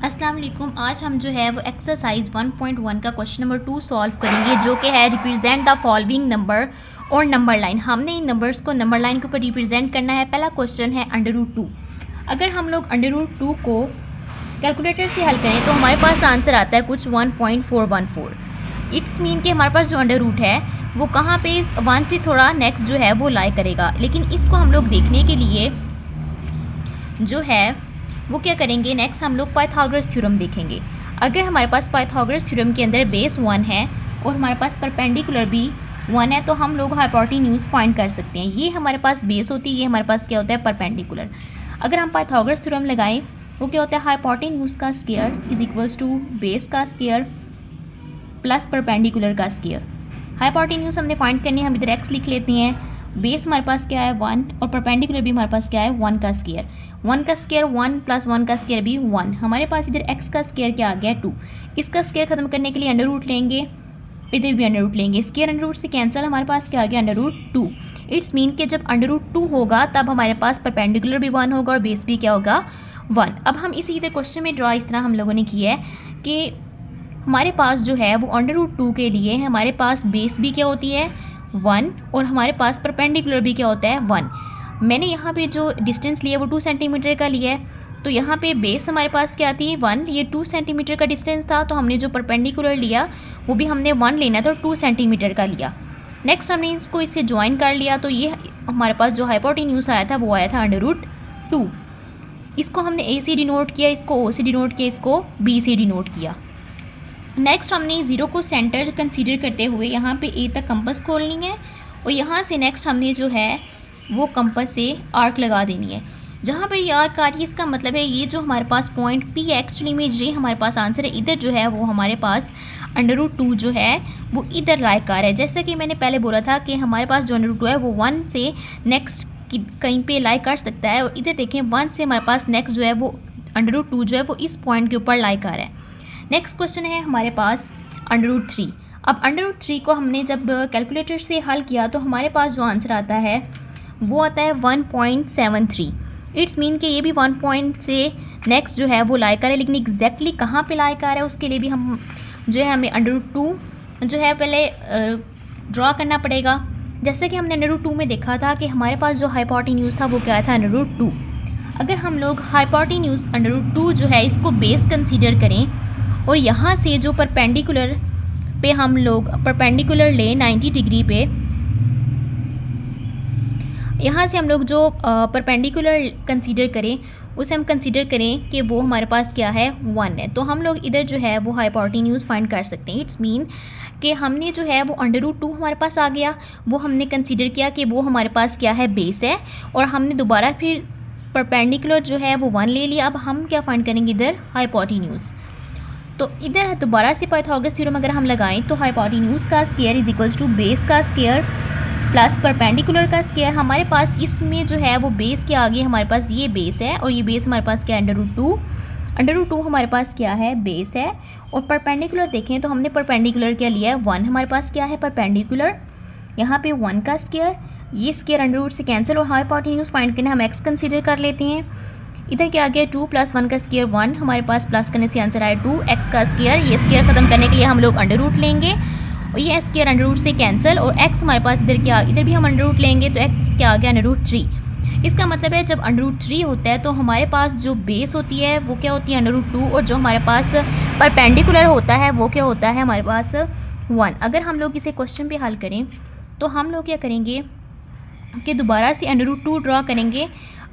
अस्सलाम वालेकुम। आज हम जो है वो एक्सरसाइज 1.1 का क्वेश्चन नंबर 2 सॉल्व करेंगे, जो कि है रिप्रेजेंट द फॉलोइंग नंबर और नंबर लाइन। हमने इन नंबर्स को नंबर लाइन के ऊपर रिप्रेजेंट करना है। पहला क्वेश्चन है √2। अगर हम लोग √2 को कैलकुलेटर से हल करें तो हमारे पास आंसर आता है कुछ 1.414। इट्स मीन कि हमारे पास जो √ है वो कहाँ पे 1 से थोड़ा नेक्स्ट जो है वो लाई करेगा। लेकिन इसको हम लोग देखने के लिए जो है वो क्या करेंगे, नेक्स्ट हम लोग पाइथागोरस थ्योरम देखेंगे। अगर हमारे पास पाइथागोरस थ्योरम के अंदर बेस 1 है और हमारे पास परपेंडिकुलर भी 1 है तो हम लोग हाइपोटेन्यूज फाइंड कर सकते हैं। ये हमारे पास बेस होती है, ये हमारे पास क्या होता है, परपेंडिकुलर। अगर हम पाइथागोरस थ्योरम लगाएं वो क्या होता है, हाइपोटेन्यूज का square is equals to base का स्क्वायर प्लस परपेंडिकुलर का स्क्वायर। हाइपोटेन्यूज हमने फाइंड करनी है, हम इधर एक्स लिख लेते हैं। बेस हमारे पास क्या है 1 और परपेंडिकुलर भी हमारे पास क्या है 1 का स्क्वायर। 1 का स्क्वायर 1 प्लस 1 का स्क्वायर भी 1। हमारे पास इधर x का स्क्वायर क्या आ गया 2। इसका स्क्वायर खत्म करने के लिए √ लेंगे, इधर भी √ लेंगे। स्क्वायर √ से कैंसिल, हमारे पास क्या आ गया √2। इट्स मीन कि जब √2 होगा तब हमारे पास परपेंडिकुलर भी 1 होगा और बेस भी क्या होगा 1। अब हम इसी इधर क्वेश्चन में ड्रा इस तरह हम लोगों ने किया है कि हमारे पास जो है वो √2 के लिए हमारे पास बेस भी क्या होती है 1 और हमारे पास परपेंडिकुलर भी क्या होता है 1। मैंने यहाँ पे जो डिस्टेंस लिया वो 2 सेंटीमीटर का लिया है, तो यहाँ पे बेस हमारे पास क्या आती है 1, ये 2 सेंटीमीटर का डिस्टेंस था, तो हमने जो परपेंडिकुलर लिया वो भी हमने 1 लेना था, तो 2 सेंटीमीटर का लिया। नेक्स्ट हमने इसको इससे ज्वाइन कर लिया, तो ये हमारे पास जो हाइपोटेन्यूज आया था वो आया था √2। इसको हमने A से डिनोट किया, इसको O से डिनोट किया, इसको B से डिनोट किया। नेक्स्ट हमने 0 को सेंटर कंसीडर करते हुए यहाँ पे A तक कंपास खोलनी है और यहाँ से नेक्स्ट हमने जो है वो कंपास से आर्क लगा देनी है। जहाँ पे ये आर्क आ रही है इसका मतलब है ये जो हमारे पास पॉइंट P एक्चुअली में ये हमारे पास आंसर है, इधर जो है वो हमारे पास √2 जो है वो इधर लाई कर रहा है। जैसा कि मैंने पहले बोला था कि हमारे पास जो √2 है वो 1 से नेक्स्ट कहीं पे लाई कर सकता है, और इधर देखें 1 से हमारे पास नेक्स्ट जो है वो √2 जो है वो इस पॉइंट के ऊपर लाई कर रहा है। नेक्स्ट क्वेश्चन है हमारे पास √3। अब √3 को हमने जब कैलकुलेटर से हल किया तो हमारे पास जो आंसर आता है वो आता है 1.73। इट्स मीन कि ये भी 1 पॉइंट से नेक्स्ट जो है वो लाई कर है, लेकिन एग्जैक्टली कहाँ पे लाई कर है उसके लिए भी हम जो है हमें √2 जो है पहले ड्रॉ करना पड़ेगा। जैसे कि हमने √2 में देखा था कि हमारे पास जो हाइपोटेन्यूज था वो क्या था √2। अगर हम लोग हाइपोटेन्यूज √2 जो है इसको बेस कंसीडर करें और यहाँ से जो परपेंडिकुलर पे हम लोग परपेंडिकुलर ले 90 डिग्री पे, यहाँ से हम लोग जो परपेंडिकुलर कंसीडर करें उसे हम कंसीडर करें कि वो हमारे पास क्या है 1 है, तो हम लोग इधर जो है वो हाइपोटेन्यूज फाइंड कर सकते हैं। इट्स मीन कि हमने जो है वो √2 हमारे पास आ गया, वो हमने कंसीडर किया कि वो हमारे पास क्या है बेस है, और हमने दोबारा फिर परपेंडिकुलर जो है वो 1 ले लिया। अब हम क्या फाइंड करेंगे इधर हाइपोटेन्यूज, तो इधर दोबारा से पाइथागोरस थ्योरम अगर हम लगाएं तो हाइपोटेन्यूज का square is equals to base का स्क्वायर प्लस परपेंडिकुलर का स्क्वायर। हमारे पास इसमें जो है वो बेस के आगे हमारे पास ये बेस है और ये बेस हमारे पास क्या है √2 हमारे पास क्या है बेस है, और परपेंडिकुलर देखें तो हमने परपेंडिकुलर क्या लिया है 1। हमारे पास क्या है परपेंडिकुलर, यहाँ पे 1 का स्क्वायर, ये स्क्वायर √2 से कैंसिल, और हाइपोटेन्यूज फाइंड करने हम x कंसीडर कर लेते हैं। इधर क्या आ गया 2 प्लस 1 का स्क्वायर 1, हमारे पास प्लस करने से आंसर आया 2x का स्क्वायर। ये स्क्वायर खत्म करने के लिए हम लोग √ लेंगे और ये स्क्वायर √ से कैंसिल, और x हमारे पास इधर क्या, इधर भी हम √ लेंगे तो x क्या आ गया √3। इसका मतलब है जब √3 होता है तो हमारे पास जो बेस होती है वो क्या होती है √2, और जो हमारे पास परपेंडिकुलर होता है वो क्या होता है हमारे पास 1। अगर हम लोग इसे क्वेश्चन पे हल करें तो हम लोग क्या करेंगे कि दोबारा से √2 ड्रॉ करेंगे।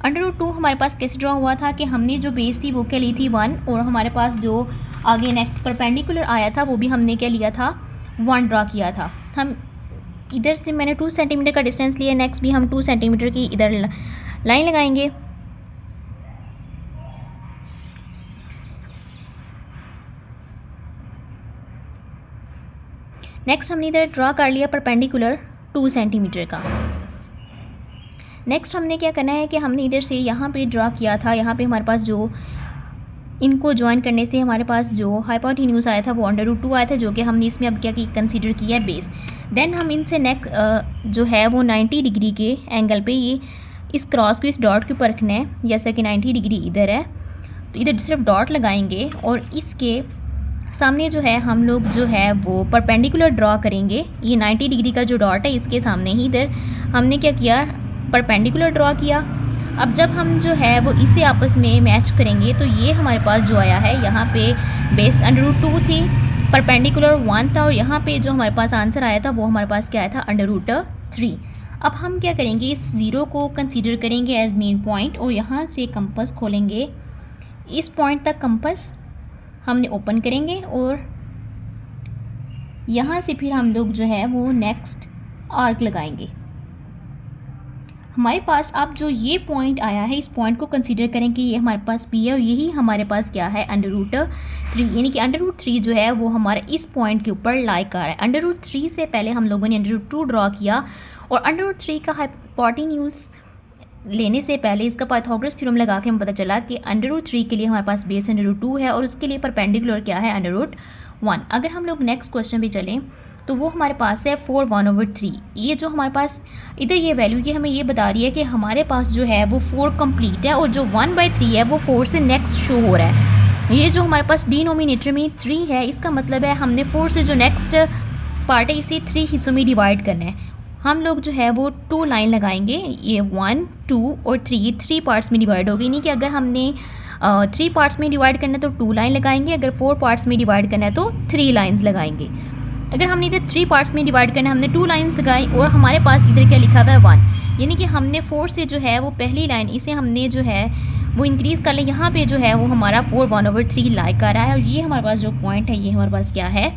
√2 हमारे पास कैसे ड्रॉ हुआ था कि हमने जो बेस थी वो क्या ली थी 1, और हमारे पास जो आगे नेक्स्ट परपेंडिकुलर आया था वो भी हमने क्या लिया था 1 ड्रॉ किया था। हम इधर से मैंने 2 सेंटीमीटर का डिस्टेंस लिया, नेक्स्ट भी हम 2 सेंटीमीटर की इधर लाइन लगाएंगे। नेक्स्ट हमने इधर ड्रॉ कर लिया परपेंडिकुलर 2 सेंटीमीटर का। नेक्स्ट हमने क्या करना है कि हमने इधर से यहाँ पे ड्रॉ किया था, यहाँ पे हमारे पास जो इनको ज्वाइन करने से हमारे पास जो हाइपोटेन्यूज आया था वो √2 आया था, जो कि हमने इसमें अब क्या कंसीडर किया है बेस। देन हम इनसे नेक्स्ट जो है वो 90 डिग्री के एंगल पे ये इस क्रॉस को इस डॉट के ऊपर रखना है, जैसा कि 90 डिग्री इधर है तो इधर सिर्फ डॉट लगाएंगे और इसके सामने जो है हम लोग जो है वो परपेंडिकुलर ड्रॉ करेंगे। ये 90 डिग्री का जो डॉट है इसके सामने ही इधर हमने क्या किया, परपेंडिकुलर ड्रॉ किया। अब जब हम जो है वो इसे आपस में मैच करेंगे तो ये हमारे पास जो आया है, यहाँ पे बेस √2 थी, परपेंडिकुलर 1 था और यहाँ पे जो हमारे पास आंसर आया था वो हमारे पास क्या आया था, √3। अब हम क्या करेंगे, इस ज़ीरो को कंसीडर करेंगे एज मेन पॉइंट और यहाँ से कंपास खोलेंगे। इस पॉइंट तक कंपास हमने ओपन करेंगे और यहाँ से फिर हम लोग जो है वो नेक्स्ट आर्क लगाएंगे। हमारे पास अब जो ये पॉइंट आया है, इस पॉइंट को कंसीडर करें कि ये हमारे पास P है और यही हमारे पास क्या है, √3, यानी कि √3 जो है वो हमारा इस पॉइंट के ऊपर लाई कर रहा है। √3 से पहले हम लोगों ने √2 ड्रॉ किया और √3 का हाइपोटेन्यूज लेने से पहले इसका पाइथागोरस थ्योरम लगा के हमें पता चला कि √3 के लिए हमारे पास बेस √2 है और उसके लिए परपेंडिकुलर क्या है, √1। अगर हम लोग नेक्स्ट क्वेश्चन पे चलें तो वो हमारे पास है 4 1/3। ये जो हमारे पास इधर ये वैल्यू ये हमें ये बता रही है कि हमारे पास जो है वो 4 कंप्लीट है और जो 1/3 है वो 4 से नेक्स्ट शो हो रहा है। ये जो हमारे पास डिनोमिनेटर में 3 है, इसका मतलब है हमने 4 से जो नेक्स्ट पार्ट है इसे 3 हिस्सों में डिवाइड करना है। हम लोग जो है वो 2 लाइन लगाएंगे, ये 1 2 और 3, 3 पार्ट्स में डिवाइड होगी। यानी कि अगर हमने 3 पार्ट्स में डिवाइड करना है तो 2 लाइन लगाएंगे, अगर 4 पार्ट्स में डिवाइड करना है तो 3 लाइन्स लगाएंगे। अगर हमने इधर 3 पार्ट्स में डिवाइड करना है, हमने 2 लाइन्स लगाई और हमारे पास इधर क्या लिखा हुआ है 1, यानी कि हमने 4 से जो है वो पहली लाइन इसे हमने जो है वो इंक्रीज़ कर लिया। यहाँ पे जो है वो हमारा 4 1/3 लाई कर रहा है और ये हमारे पास जो पॉइंट है ये हमारे पास क्या है,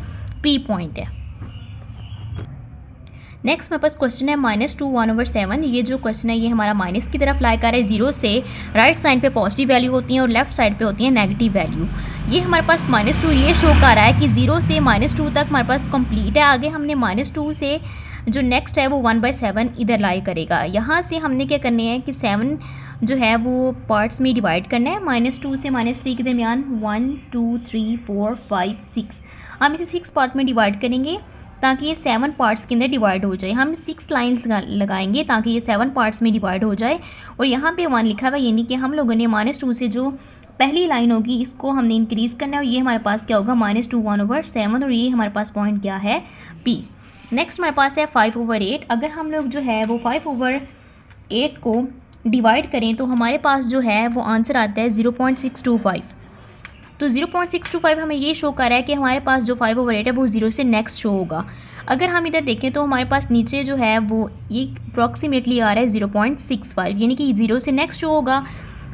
P पॉइंट है। नेक्स्ट हमारे पास क्वेश्चन है -2 1/7। ये जो क्वेश्चन है ये हमारा माइनस की तरफ लाई कर रहा है। 0 से राइट साइड पे पॉजिटिव वैल्यू होती है और लेफ्ट साइड पे होती है नेगेटिव वैल्यू। ये हमारे पास -2 ये शो कर रहा है कि 0 से -2 तक हमारे पास कंप्लीट है। आगे हमने -2 से जो नेक्स्ट है वो 1/7 इधर लाई करेगा। यहाँ से हमने क्या करने हैं कि 7 जो है वो पार्ट्स में डिवाइड करना है। -2 से -3 के दरमियान 1 2 3 4 5 6 हम इसे 6 पार्ट में डिवाइड करेंगे ताकि ये 7 पार्ट्स के अंदर डिवाइड हो जाए। हम 6 लाइन्स लगाएंगे ताकि ये 7 पार्ट्स में डिवाइड हो जाए और यहाँ पे 1 लिखा हुआ है, यानी कि हम लोगों ने -2 से जो पहली लाइन होगी इसको हमने इंक्रीज़ करना है और ये हमारे पास क्या होगा, -2 1/7 और ये हमारे पास पॉइंट क्या है, P। नेक्स्ट हमारे पास है 5/8। अगर हम लोग जो है वो 5/8 को डिवाइड करें तो हमारे पास जो है वो आंसर आता है 0.625। तो 0.625 हमें ये शो कर रहा है कि हमारे पास जो 5/8 है वो 0 से नेक्स्ट शो होगा। अगर हम इधर देखें तो हमारे पास नीचे जो है वो ये अप्रॉक्सीमेटली आ रहा है 0.65, यानी कि 0 से नेक्स्ट शो होगा।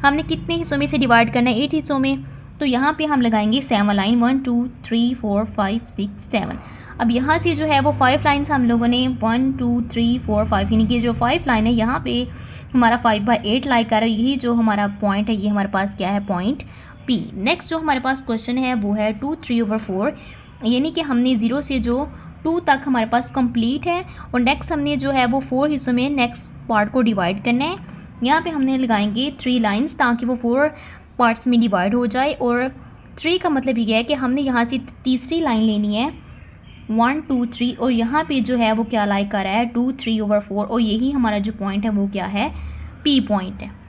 हमने कितने हिस्सों में से डिवाइड करना है, 8 हिस्सों में। तो यहाँ पे हम लगाएंगे 7 लाइन, 1 2 3 4 5 6 7। अब यहाँ से जो है वो 5 लाइन्स हम लोगों ने 1 2 3 4 5, यानी कि जो 5 लाइन है यहाँ पे हमारा 5/8 लाई कर रहा है। यही जो हमारा पॉइंट है ये हमारे पास क्या है, पॉइंट P। नेक्स्ट जो हमारे पास क्वेश्चन है वो है 2 3/4, यानी कि हमने 0 से जो 2 तक हमारे पास कंप्लीट है और नेक्स्ट हमने जो है वो 4 हिस्सों में नेक्स्ट पार्ट को डिवाइड करना है। यहाँ पे हमने लगाएंगे 3 लाइन्स ताकि वो 4 पार्ट्स में डिवाइड हो जाए और 3 का मतलब ये है कि हमने यहाँ से तीसरी लाइन लेनी है 1 2 3 और यहाँ पे जो है वो क्या लाई कर रहा है, 2 3/4 और यही हमारा जो पॉइंट है वो क्या है, P पॉइंट है।